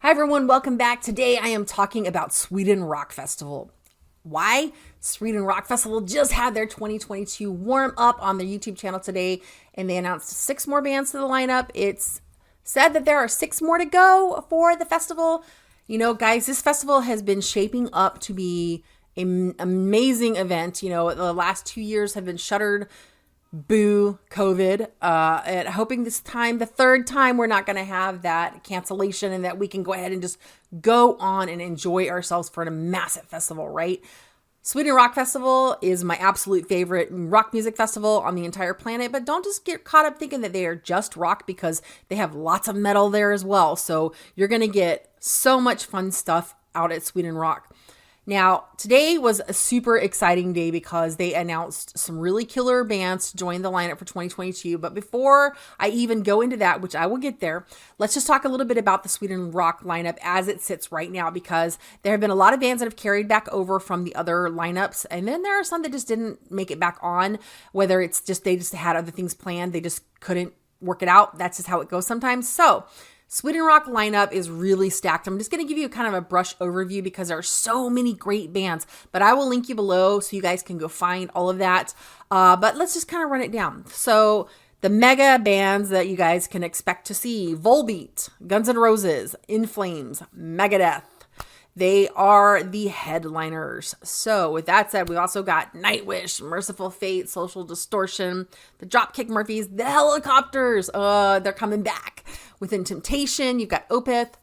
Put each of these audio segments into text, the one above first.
Hi everyone, welcome back. Today I am talking about Sweden Rock Festival. Why? Sweden Rock Festival just had their 2022 warm up on their YouTube channel today, and they announced 6 more bands to the lineup. It's said that there are 6 more to go for the festival. You know, guys, this festival has been shaping up to be an amazing event. You know, the last 2 years have been shuttered. Boo, COVID. And hoping this time, the third time, we're not going to have that cancellation and that we can go ahead and just go on and enjoy ourselves for a massive festival, right? Sweden Rock Festival is my absolute favorite rock music festival on the entire planet, but don't just get caught up thinking that they are just rock, because they have lots of metal there as well. So you're going to get so much fun stuff out at Sweden Rock. Now, today was a super exciting day because they announced some really killer bands to join the lineup for 2022. But before I even go into that, which I will get there, let's just talk a little bit about the Sweden Rock lineup as it sits right now, because there have been a lot of bands that have carried back over from the other lineups. And then there are some that just didn't make it back on, whether it's just they just had other things planned. They just couldn't work it out. That's just how it goes sometimes. So Sweden Rock lineup is really stacked. I'm just going to give you kind of a brush overview because there are so many great bands, but I will link you below so you guys can go find all of that. But let's just kind of run it down. So the mega bands that you guys can expect to see: Volbeat, Guns N' Roses, In Flames, Megadeth. They are the headliners. So with that said, we've also got Nightwish, Merciful Fate, Social Distortion, the Dropkick Murphys, the Helicopters. They're coming back. Within Temptation, you've got Opeth.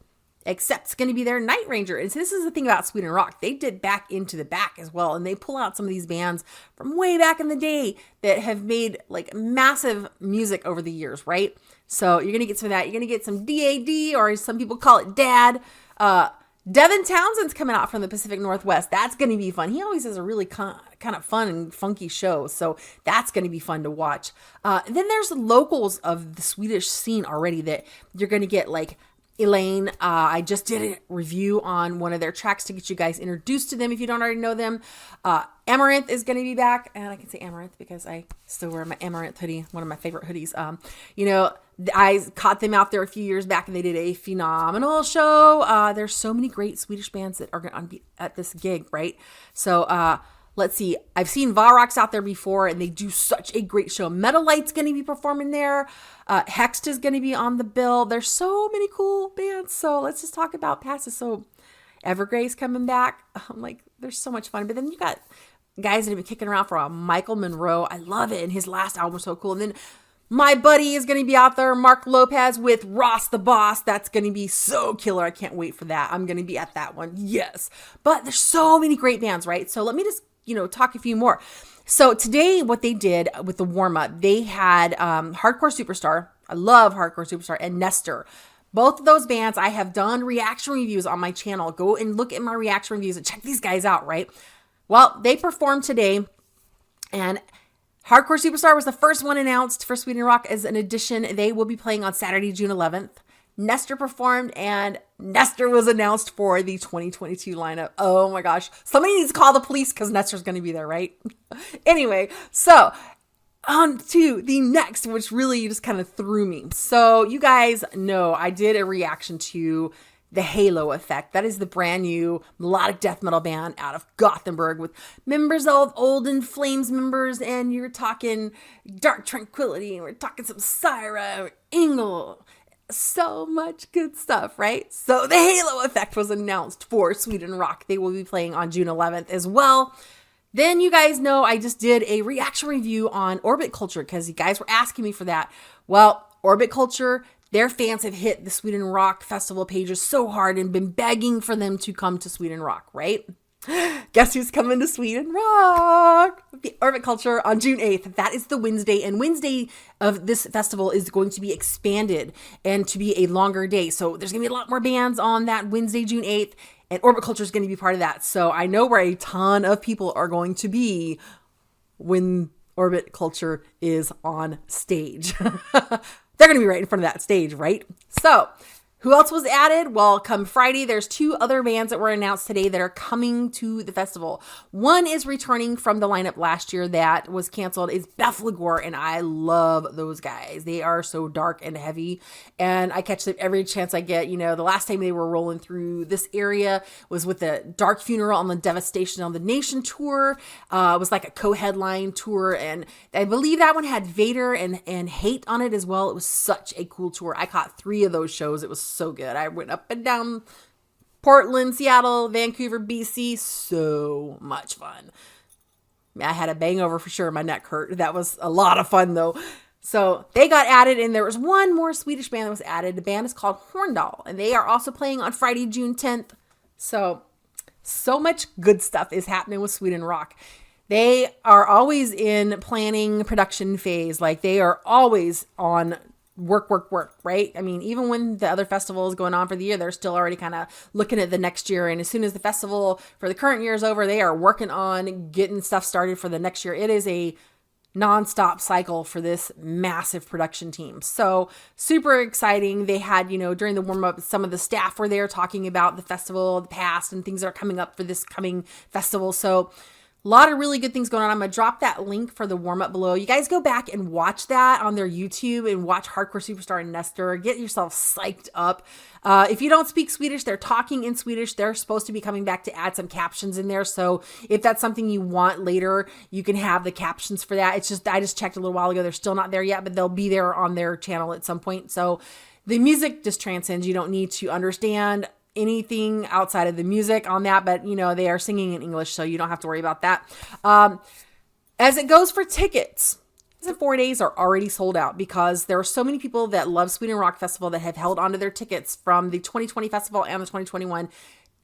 Accept's going to be there. Night Ranger. And so this is the thing about Sweden Rock. They did back into the back as well. And they pull out some of these bands from way back in the day that have made like massive music over the years, right? So you're going to get some of that. You're going to get some DAD, or some people call it DAD. Devin Townsend's coming out from the Pacific Northwest. That's going to be fun. He always has a really kind of fun and funky show. So that's going to be fun to watch. Then there's locals of the Swedish scene already that you're going to get, like Elaine. I just did a review on one of their tracks to get you guys introduced to them if you don't already know them. Amaranth is going to be back. And I can say Amaranth because I still wear my Amaranth hoodie, one of my favorite hoodies. I caught them out there a few years back and they did a phenomenal show. There's so many great Swedish bands that are going to be at this gig, right? So let's see. I've seen Varrox out there before and they do such a great show. Metal Light's going to be performing there. Hext is going to be on the bill. There's so many cool bands. So let's just talk about passes. So Evergrey's coming back. There's so much fun. But then you got guys that have been kicking around for a while. Michael Monroe. I love it. And his last album was so cool. And then my buddy is going to be out there, Mark Lopez, with Ross the Boss. That's going to be so killer. I can't wait for that. I'm going to be at that one. Yes. But there's so many great bands, right? So let me just, talk a few more. So today, what they did with the warm-up, they had Hardcore Superstar. I love Hardcore Superstar, and Nestor. Both of those bands, I have done reaction reviews on my channel. Go and look at my reaction reviews and check these guys out, right? Well, they performed today, and Hardcore Superstar was the first one announced for Sweden Rock as an addition. They will be playing on Saturday, June 11th. Nestor performed, and Nestor was announced for the 2022 lineup. Oh my gosh. Somebody needs to call the police because Nestor's going to be there, right? Anyway, so on to the next, which really just kind of threw me. So you guys know I did a reaction to the Halo Effect. That is the brand new melodic death metal band out of Gothenburg with members of old In Flames members, and you're talking Dark Tranquility, and we're talking some Syra, Engel, so much good stuff, right? So the Halo Effect was announced for Sweden Rock. They will be playing on June 11th as well. Then you guys know I just did a reaction review on Orbit Culture because you guys were asking me for that. Well, Orbit Culture, their fans have hit the Sweden Rock Festival pages so hard and been begging for them to come to Sweden Rock, right? Guess who's coming to Sweden Rock? The Orbit Culture on June 8th. That is the Wednesday. And Wednesday of this festival is going to be expanded and to be a longer day. So there's going to be a lot more bands on that Wednesday, June 8th. And Orbit Culture is going to be part of that. So I know where a ton of people are going to be when Orbit Culture is on stage. They're going to be right in front of that stage, right? So Who else was added? Well, come Friday, there's 2 other bands that were announced today that are coming to the festival. One is returning from the lineup last year that was canceled. It's Belgore, and I love those guys. They are so dark and heavy, and I catch them every chance I get. You know, the last time they were rolling through this area was with the Dark Funeral on the Devastation on the Nation tour. It was like a co-headline tour, and I believe that one had Vader and Hate on it as well. It was such a cool tour. I caught 3 of those shows. It was so good. I went up and down Portland, Seattle, Vancouver, BC. So much fun. I had a hangover for sure. My neck hurt. That was a lot of fun though. So they got added, and there was one more Swedish band that was added. The band is called Horndal, and they are also playing on Friday, June 10th. So much good stuff is happening with Sweden Rock. They are always in planning production phase. Like they are always on work, right? I mean, even when the other festival is going on for the year, they're still already kind of looking at the next year. And as soon as the festival for the current year is over, they are working on getting stuff started for the next year. It is a nonstop cycle for this massive production team. So super exciting. They had, you know, during the warm up, some of the staff were there talking about the festival, the past, and things that are coming up for this coming festival. So a lot of really good things going on. I'm going to drop that link for the warm-up below. You guys go back and watch that on their YouTube and watch Hardcore Superstar and Nestor. Get yourself psyched up. If you don't speak Swedish, they're talking in Swedish. They're supposed to be coming back to add some captions in there. So if that's something you want later, you can have the captions for that. It's just, I just checked a little while ago. They're still not there yet, but they'll be there on their channel at some point. So the music just transcends. You don't need to understand anything outside of the music on that, but you know, they are singing in English, so you don't have to worry about that. As it goes for tickets, the 4 days are already sold out because there are so many people that love Sweden Rock Festival that have held onto their tickets from the 2020 festival and the 2021,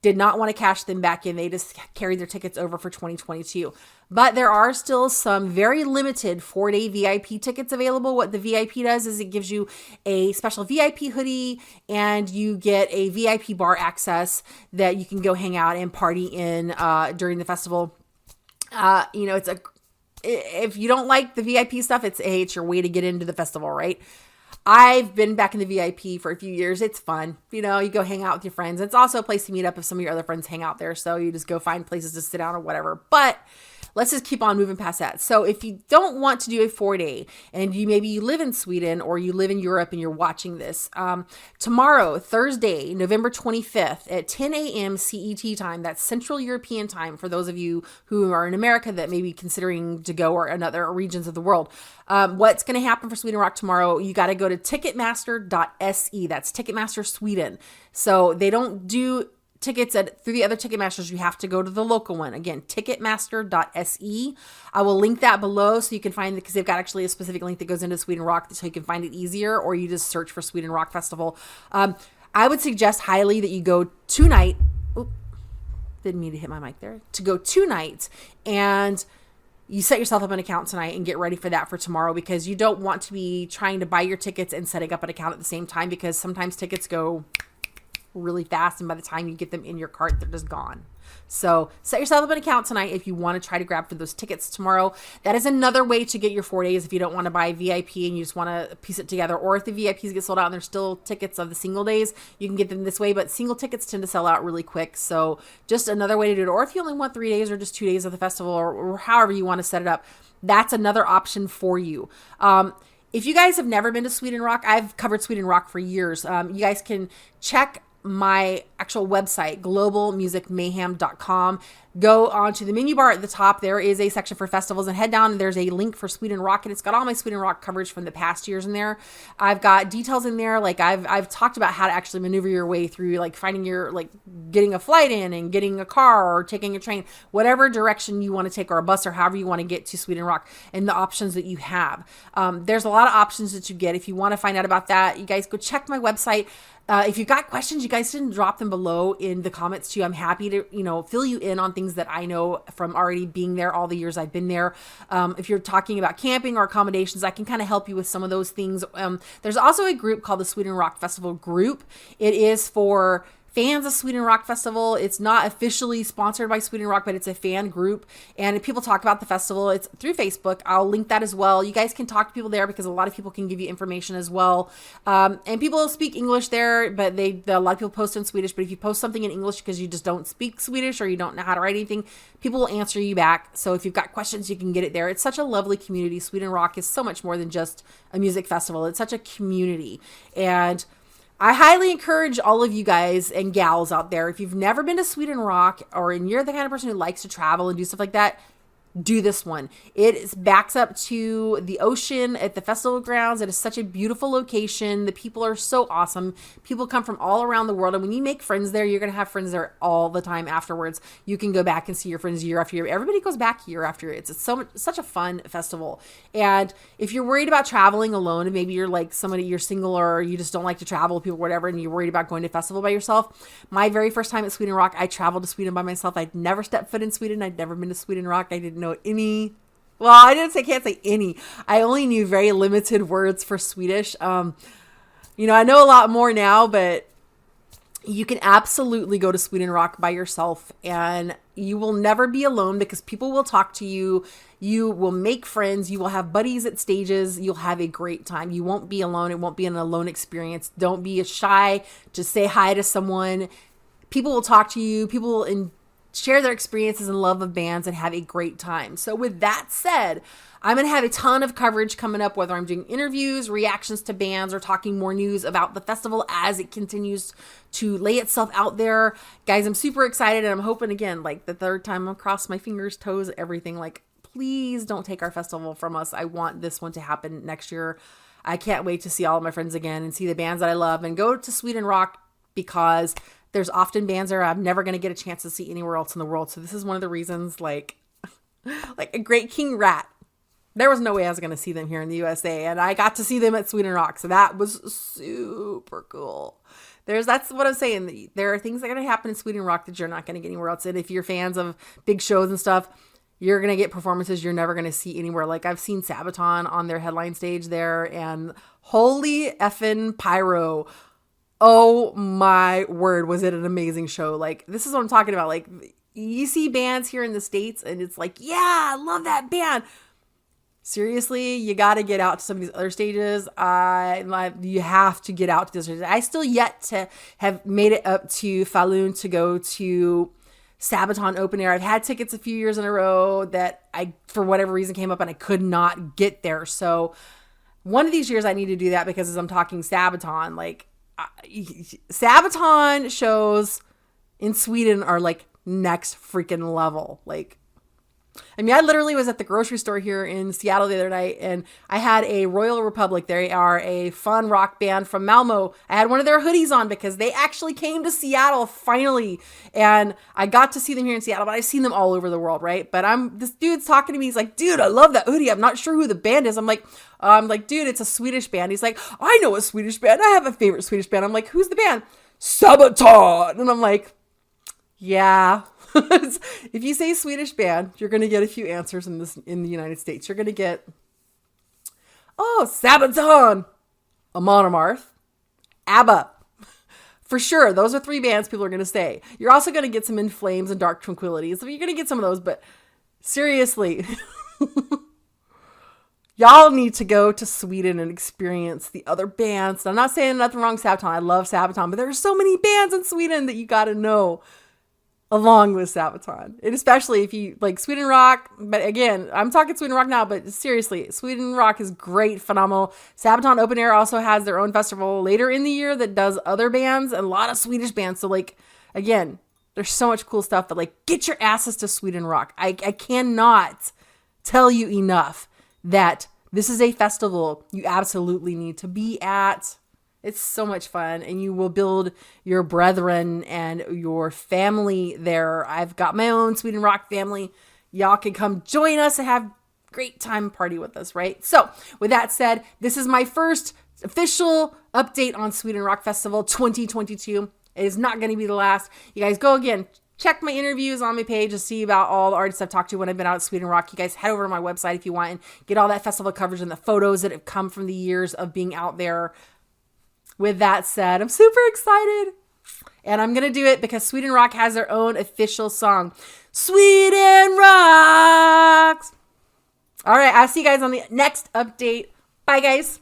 did not want to cash them back in. They just carried their tickets over for 2022. But there are still some very limited 4-day VIP tickets available. What the VIP does is it gives you a special VIP hoodie, and you get a VIP bar access that you can go hang out and party in during the festival. You know, if you don't like the VIP stuff, it's your way to get into the festival, right? I've been back in the VIP for a few years. It's fun. You know, you go hang out with your friends. It's also a place to meet up if some of your other friends hang out there. So you just go find places to sit down or whatever. But let's just keep on moving past that. So if you don't want to do a 4-day, and maybe you live in Sweden or you live in Europe and you're watching this, tomorrow, Thursday, November 25th at 10 a.m. CET time, that's Central European time for those of you who are in America that may be considering to go, or in other regions of the world. What's going to happen for Sweden Rock tomorrow, you got to go to ticketmaster.se. That's Ticketmaster Sweden. So they don't do tickets through the other Ticketmasters. You have to go to the local one. Again, ticketmaster.se. I will link that below so you can find it, because they've got actually a specific link that goes into Sweden Rock so you can find it easier, or you just search for Sweden Rock Festival. I would suggest highly that you go tonight. Oop, didn't mean to hit my mic there. To go 2 nights, and you set yourself up an account tonight and get ready for that for tomorrow, because you don't want to be trying to buy your tickets and setting up an account at the same time, because sometimes tickets go really fast, and by the time you get them in your cart, they're just gone. So set yourself up an account tonight if you want to try to grab for those tickets tomorrow. That is another way to get your 4 days if you don't want to buy VIP and you just want to piece it together, or if the VIPs get sold out and there's still tickets of the single days, you can get them this way, but single tickets tend to sell out really quick. So just another way to do it. Or if you only want 3 days or just 2 days of the festival, or however you want to set it up, that's another option for you. If you guys have never been to Sweden Rock, I've covered Sweden Rock for years. You guys can check my actual website, globalmusicmayhem.com. Go onto the menu bar at the top. There is a section for festivals, and head down and there's a link for Sweden Rock, and it's got all my Sweden Rock coverage from the past years in there. I've got details in there. Like I've talked about how to actually maneuver your way through, like finding your, like getting a flight in and getting a car or taking a train, whatever direction you want to take, or a bus, or however you want to get to Sweden Rock, and the options that you have. There's a lot of options that you get. If you want to find out about that, you guys go check my website. If you've got questions, you guys didn't drop them below in the comments too. I'm happy to, fill you in on things that I know from already being there all the years I've been there. If you're talking about camping or accommodations, I can kind of help you with some of those things. There's also a group called the Sweden Rock Festival group. It is for fans of Sweden Rock Festival. It's not officially sponsored by Sweden Rock, but it's a fan group. And people talk about the festival. It's through Facebook. I'll link that as well. You guys can talk to people there because a lot of people can give you information as well. And people speak English there, but a lot of people post in Swedish. But if you post something in English because you just don't speak Swedish or you don't know how to write anything, people will answer you back. So if you've got questions, you can get it there. It's such a lovely community. Sweden Rock is so much more than just a music festival. It's such a community. And I highly encourage all of you guys and gals out there, if you've never been to Sweden Rock or you're the kind of person who likes to travel and do stuff like that, do this one. It backs up to the ocean at the festival grounds. It is such a beautiful location. The people are so awesome. People come from all around the world. And when you make friends there, you're going to have friends there all the time afterwards. You can go back and see your friends year after year. Everybody goes back year after year. It's such a fun festival. And if you're worried about traveling alone, and maybe you're like somebody, you're single or you just don't like to travel with people, whatever, and you're worried about going to a festival by yourself. My very first time at Sweden Rock, I traveled to Sweden by myself. I'd never stepped foot in Sweden. I'd never been to Sweden Rock. I didn't know any. Well, can't say any. I only knew very limited words for Swedish. I know a lot more now, but you can absolutely go to Sweden Rock by yourself and you will never be alone because people will talk to you. You will make friends. You will have buddies at stages. You'll have a great time. You won't be alone. It won't be an alone experience. Don't be shy. Just say hi to someone. People will talk to you. People will share their experiences and love of bands and have a great time. So with that said, I'm going to have a ton of coverage coming up, whether I'm doing interviews, reactions to bands, or talking more news about the festival as it continues to lay itself out there. Guys, I'm super excited and I'm hoping again, like the third time I'll cross my fingers, toes, everything. Like, please don't take our festival from us. I want this one to happen next year. I can't wait to see all of my friends again and see the bands that I love and go to Sweden Rock because there's often bands there I'm never going to get a chance to see anywhere else in the world. So this is one of the reasons, like a Great King Rat. There was no way I was going to see them here in the USA. And I got to see them at Sweden Rock. So that was super cool. That's what I'm saying. There are things that are going to happen in Sweden Rock that you're not going to get anywhere else. And if you're fans of big shows and stuff, you're going to get performances you're never going to see anywhere. Like I've seen Sabaton on their headline stage there and holy effing pyro. Oh my word, was it an amazing show. Like, this is what I'm talking about. Like, you see bands here in the States and it's like, yeah, I love that band. Seriously, you got to get out to some of these other stages. You have to get out to this. I still yet to have made it up to Falun to go to Sabaton open air. I've had tickets a few years in a row that I, for whatever reason, came up and I could not get there. So one of these years I need to do that because as I'm talking Sabaton, like, Sabaton shows in Sweden are like next freaking level. Like, I mean, I literally was at the grocery store here in Seattle the other night and I had a Royal Republic. They are a fun rock band from Malmo. I had one of their hoodies on because they actually came to Seattle finally. And I got to see them here in Seattle, but I've seen them all over the world, right? But this dude's talking to me. He's like, dude, I love that hoodie. I'm not sure who the band is. I'm like, dude, it's a Swedish band. He's like, I know a Swedish band. I have a favorite Swedish band. I'm like, who's the band? Sabaton. And I'm like, yeah. If you say Swedish band, you're going to get a few answers in the United States. You're going to get, Sabaton, Amon Amarth, ABBA. For sure, those are 3 bands people are going to say. You're also going to get some In Flames and Dark Tranquillity. So you're going to get some of those, but seriously, y'all need to go to Sweden and experience the other bands. I'm not saying nothing wrong with Sabaton. I love Sabaton, but there are so many bands in Sweden that you got to know along with Sabaton. And especially if you like Sweden Rock. But again, I'm talking Sweden Rock now, but seriously, Sweden Rock is great, phenomenal. Sabaton Open Air also has their own festival later in the year that does other bands and a lot of Swedish bands. So like, again, there's so much cool stuff, but like, get your asses to Sweden Rock. I cannot tell you enough that this is a festival you absolutely need to be at. It's so much fun and you will build your brethren and your family there. I've got my own Sweden Rock family. Y'all can come join us and have a great time party with us, right? So with that said, this is my first official update on Sweden Rock Festival 2022. It is not going to be the last. You guys go again. Check my interviews on my page to see about all the artists I've talked to when I've been out at Sweden Rock. You guys head over to my website if you want and get all that festival coverage and the photos that have come from the years of being out there. With that said, I'm super excited. And I'm going to do it because Sweden Rock has their own official song. Sweden Rocks! All right, I'll see you guys on the next update. Bye, guys.